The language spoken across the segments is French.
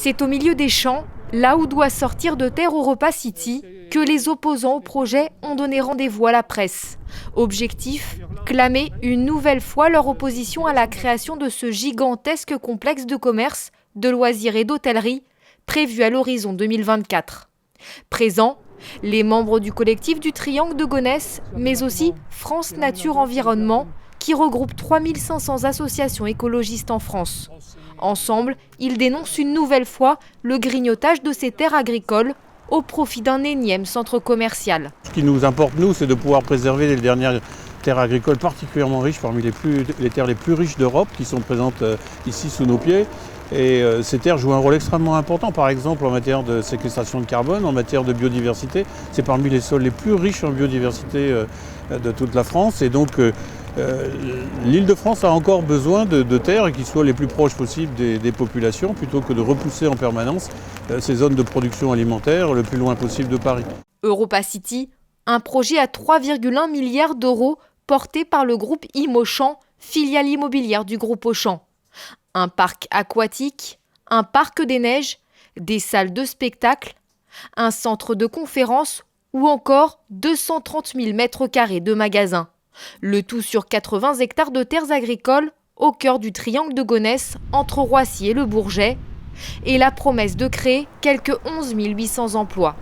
C'est au milieu des champs, là où doit sortir de terre Europa City, que les opposants au projet ont donné rendez-vous à la presse. Objectif, clamer une nouvelle fois leur opposition à la création de ce gigantesque complexe de commerce, de loisirs et d'hôtellerie, prévu à l'horizon 2024. Présents, les membres du collectif du Triangle de Gonesse, mais aussi France Nature Environnement, qui regroupe 3500 associations écologistes en France. Ensemble, ils dénoncent une nouvelle fois le grignotage de ces terres agricoles au profit d'un énième centre commercial. Ce qui nous importe, nous, c'est de pouvoir préserver les dernières terres agricoles particulièrement riches, parmi les terres les plus riches d'Europe, qui sont présentes ici sous nos pieds. Et ces terres jouent un rôle extrêmement important, par exemple en matière de séquestration de carbone, en matière de biodiversité. C'est parmi les sols les plus riches en biodiversité de toute la France. Et donc l'Île-de-France a encore besoin de terres qui soient les plus proches possibles des populations, plutôt que de repousser en permanence ces zones de production alimentaire le plus loin possible de Paris. Europa City, un projet à 3,1 milliards d'euros porté par le groupe Imauchan, filiale immobilière du groupe Auchan. Un parc aquatique, un parc des neiges, des salles de spectacle, un centre de conférences ou encore 230 000 mètres carrés de magasins. Le tout sur 80 hectares de terres agricoles au cœur du triangle de Gonesse entre Roissy et le Bourget. Et la promesse de créer quelques 11 800 emplois.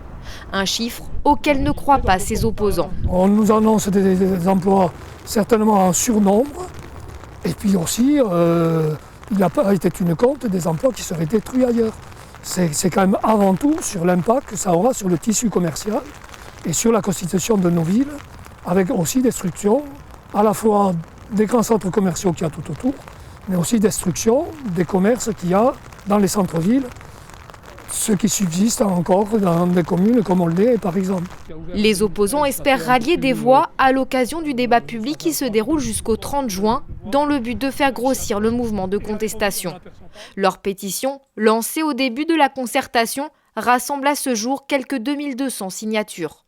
Un chiffre auquel ne croient pas ses opposants. On nous annonce des emplois certainement en surnombre. Et puis aussi, il n'a pas été tenu compte des emplois qui seraient détruits ailleurs. C'est quand même avant tout sur l'impact que ça aura sur le tissu commercial et sur la constitution de nos villes, avec aussi destruction à la fois des grands centres commerciaux qu'il y a tout autour, mais aussi destruction des commerces qu'il y a dans les centres-villes, ceux qui subsistent encore dans des communes comme Aulnay par exemple. Les opposants espèrent rallier des voix à l'occasion du débat public qui se déroule jusqu'au 30 juin dans le but de faire grossir le mouvement de contestation. Leur pétition, lancée au début de la concertation, rassemble à ce jour quelques 2200 signatures.